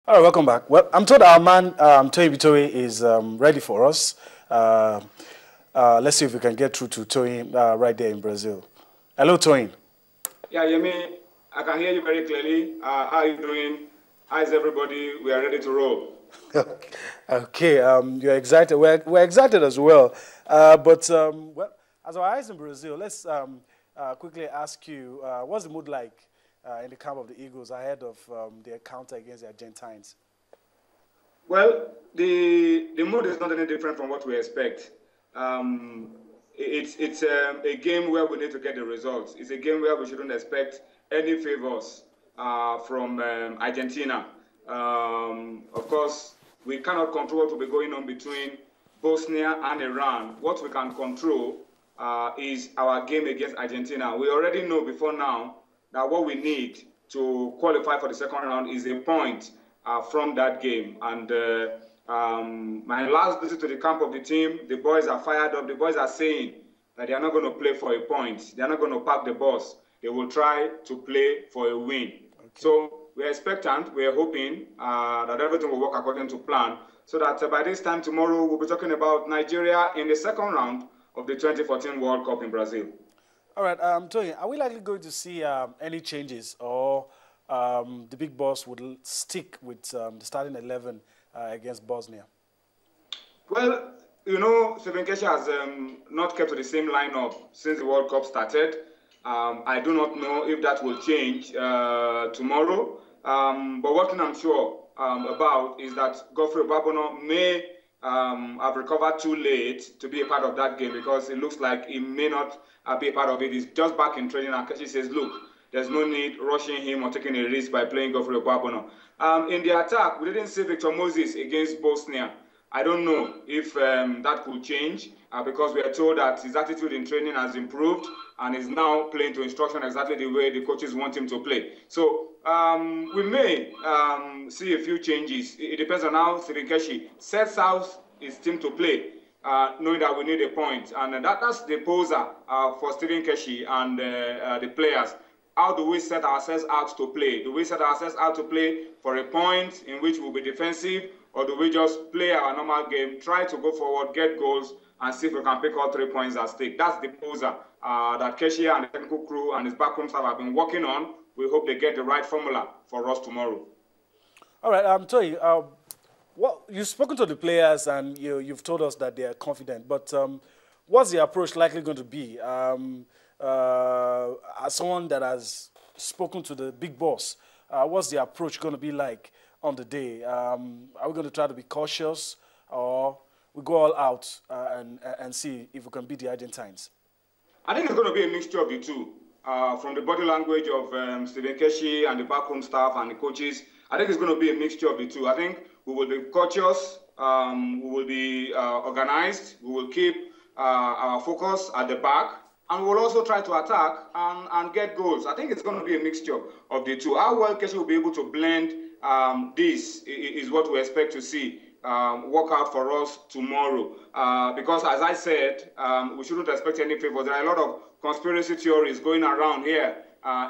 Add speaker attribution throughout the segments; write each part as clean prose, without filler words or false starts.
Speaker 1: All right, welcome back. Well, I'm told our man, Toyin Bitoye, is ready for us. Let's see if we can get through to Toyin right there in Brazil. Hello, Toyin.
Speaker 2: Yeah, Yemi, I can hear you very clearly. How are you doing? How is everybody? We are ready to roll.
Speaker 1: Okay, you're excited. We're excited as well. Well, as our eyes in Brazil, let's quickly ask you, what's the mood like in the camp of the Eagles ahead of their encounter against the Argentines?
Speaker 2: Well, the mood is not any different from what we expect. It's a game where we need to get the results. It's a game where we shouldn't expect any favors from Argentina. Of course, we cannot control what will be going on between Bosnia and Iran. What we can control is our game against Argentina. We already know before now that what we need to qualify for the second round is a point from that game. And my last visit to the camp of the team, the boys are fired up. The boys are saying that they are not going to play for a point. They are not going to park the bus. They will try to play for a win. Okay. So we are expectant. We are hoping that everything will work according to plan, so that by this time tomorrow, we'll be talking about Nigeria in the second round of the 2014 World Cup in Brazil.
Speaker 1: All right, Toyin, are we likely going to see any changes, or the big boss would stick with the starting 11 against Bosnia?
Speaker 2: Well, you know, Stephen Keshi has not kept to the same lineup since the World Cup started. I do not know if that will change tomorrow. But one thing I'm sure about is that Godfrey Babono may have recovered too late to be a part of that game, because it looks like he may not be a part of it. He's just back in training, and Keshi says, look, there's no need rushing him or taking a risk by playing Godfrey Babono. In the attack, we didn't see Victor Moses against Bosnia. I don't know if that could change because we are told that his attitude in training has improved and is now playing to instruction exactly the way the coaches want him to play. So we may see a few changes. It depends on how Stephen Keshi sets out his team to play, knowing that we need a point. And that's the poser for Stephen Keshi and the players. How do we set ourselves out to play? Do we set ourselves out to play for a point in which we'll be defensive, or do we just play our normal game, try to go forward, get goals, and see if we can pick all 3 points at stake? That's the poser that Keshi and the technical crew and his backroom staff have been working on. We hope they get the right formula for us tomorrow. All right,
Speaker 1: Toyin, well, you've spoken to the players and you've told us that they are confident, but what's the approach likely going to be? As someone that has spoken to the big boss, what's the approach going to be like on the day? Are we going to try to be cautious, or we go all out and see if we can beat the Argentines?
Speaker 2: I think it's going to be a mixture of the two. From the body language of Stephen Keshi and the backroom staff and the coaches, I think it's going to be a mixture of the two. I think we will be cautious, we will be organized, we will keep our focus at the back, and we'll also try to attack and get goals. I think it's going to be a mixture of the two. How well Keshi will be able to blend this is what we expect to see work out for us tomorrow. Because as I said, we shouldn't expect any favors. There are a lot of conspiracy theories going around here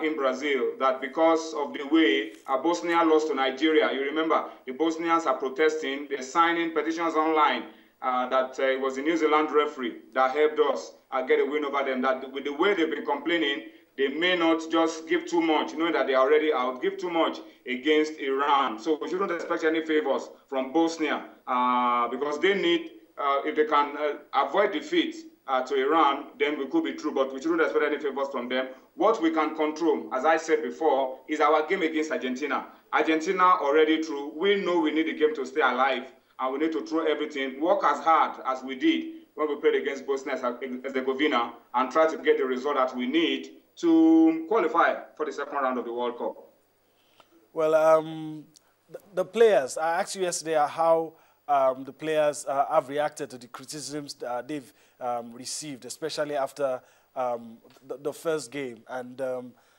Speaker 2: in Brazil that because of the way Bosnia lost to Nigeria, you remember, the Bosnians are protesting, they're signing petitions online that it was the New Zealand referee that helped us get a win over them. That with the way they've been complaining, they may not just give too much, knowing that they are already out, give too much against Iran. So we shouldn't expect any favors from Bosnia because they need, if they can avoid defeat to Iran, then we could be through, but we shouldn't expect any favors from them. What we can control, as I said before, is our game against Argentina. Argentina already through. We know we need the game to stay alive, and we need to throw everything, work as hard as we did when we played against Bosnia-Herzegovina, and try to get the result that we need to qualify for the second round of the World Cup.
Speaker 1: Well, the players, I asked you yesterday how the players have reacted to the criticisms they've received, especially after the first game. And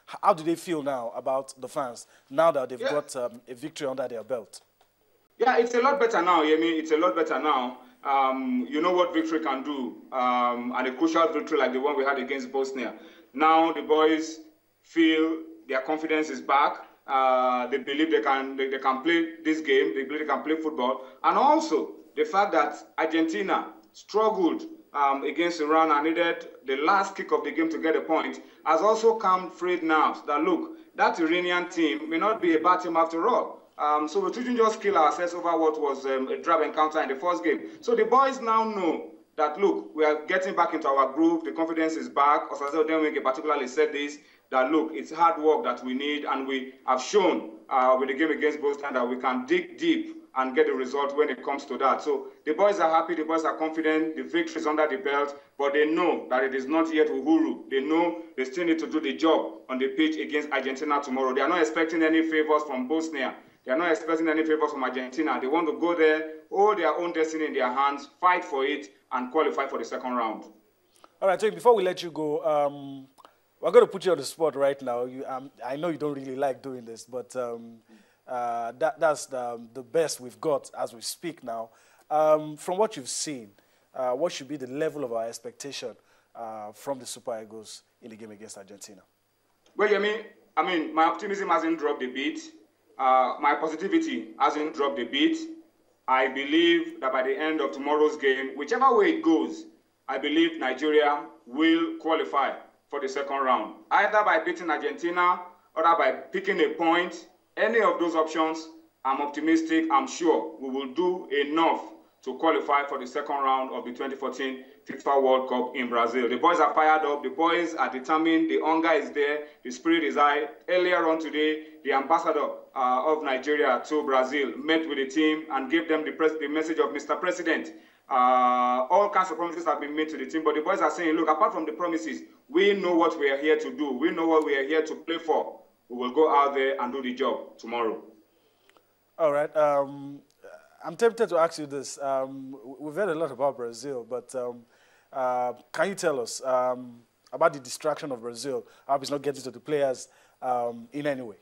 Speaker 1: how do they feel now about the fans, now that they've got a victory under their belt?
Speaker 2: Yeah, it's a lot better now, Yemi. It's a lot better now. You know what victory can do, and a crucial victory like the one we had against Bosnia. Now the boys feel their confidence is back. They believe they can play this game. They believe they can play football. And also the fact that Argentina struggled against Iran and needed the last kick of the game to get a point has also calmed frayed nerves that, look, that Iranian team may not be a bad team after all. So we shouldn't just kill ourselves over what was a drab encounter in the first game. So the boys now know that, look, we are getting back into our groove. The confidence is back. Osaze Odenwege particularly said this, that, look, it's hard work that we need, and we have shown with the game against Boston that we can dig deep and get the result when it comes to that. So the boys are happy, the boys are confident, the victory is under the belt, but they know that it is not yet uhuru. They know they still need to do the job on the pitch against Argentina tomorrow. They are not expecting any favors from Bosnia. They are not expecting any favors from Argentina. They want to go there, hold their own destiny in their hands, fight for it, and qualify for the second round. All
Speaker 1: right, so before we let you go, we're going to put you on the spot right now. I know you don't really like doing this, but that's the best we've got as we speak now. From what you've seen, what should be the level of our expectation from the Super Eagles in the game against Argentina?
Speaker 2: Well, I mean, my optimism hasn't dropped a bit. My positivity hasn't dropped a bit. I believe that by the end of tomorrow's game, whichever way it goes, I believe Nigeria will qualify for the second round, either by beating Argentina or by picking a point. Any of those options, I'm optimistic. I'm sure we will do enough to qualify for the second round of the 2014 FIFA World Cup in Brazil. The boys are fired up. The boys are determined. The hunger is there. The spirit is high. Earlier on today, the ambassador of Nigeria to Brazil met with the team and gave them the message of Mr. President. All kinds of promises have been made to the team, but the boys are saying, look, apart from the promises, we know what we are here to do. We know what we are here to play for. We will go out there and do the job tomorrow. All
Speaker 1: right. I'm tempted to ask you this. We've heard a lot about Brazil, but can you tell us about the distraction of Brazil? How it's not getting to the players in any way?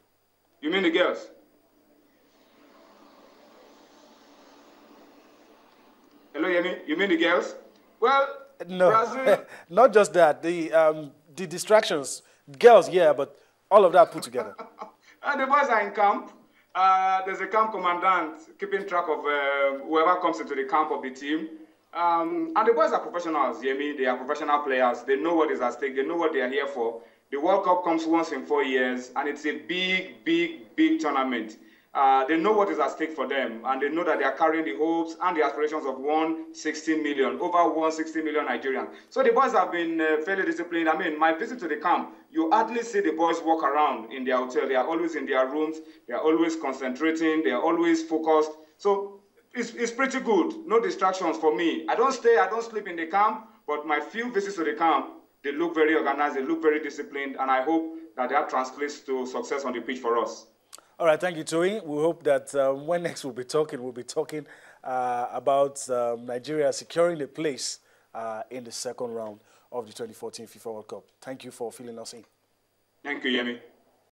Speaker 2: You mean the girls? Hello, you mean the girls? Well,
Speaker 1: no,
Speaker 2: Brazil...
Speaker 1: not just that. The distractions, girls, yeah, but all of that put together.
Speaker 2: The boys are in camp. There's a camp commandant keeping track of whoever comes into the camp of the team. And the boys are professionals, They are professional players. They know what is at stake. They know what they are here for. The World Cup comes once in 4 years, and it's a big, big, big tournament. They know what is at stake for them, and they know that they are carrying the hopes and the aspirations of 160 million, over 160 million Nigerians. So the boys have been fairly disciplined. I mean, my visit to the camp, you hardly see the boys walk around in their hotel. They are always in their rooms. They are always concentrating. They are always focused. So it's pretty good. No distractions for me. I don't sleep in the camp, but my few visits to the camp, they look very organized. They look very disciplined, and I hope that that translates to success on the pitch for us.
Speaker 1: All right, thank you, Toyin. We hope that when next we'll be talking about Nigeria securing a place in the second round of the 2014 FIFA World Cup. Thank you for filling us in.
Speaker 2: Thank you, Yemi.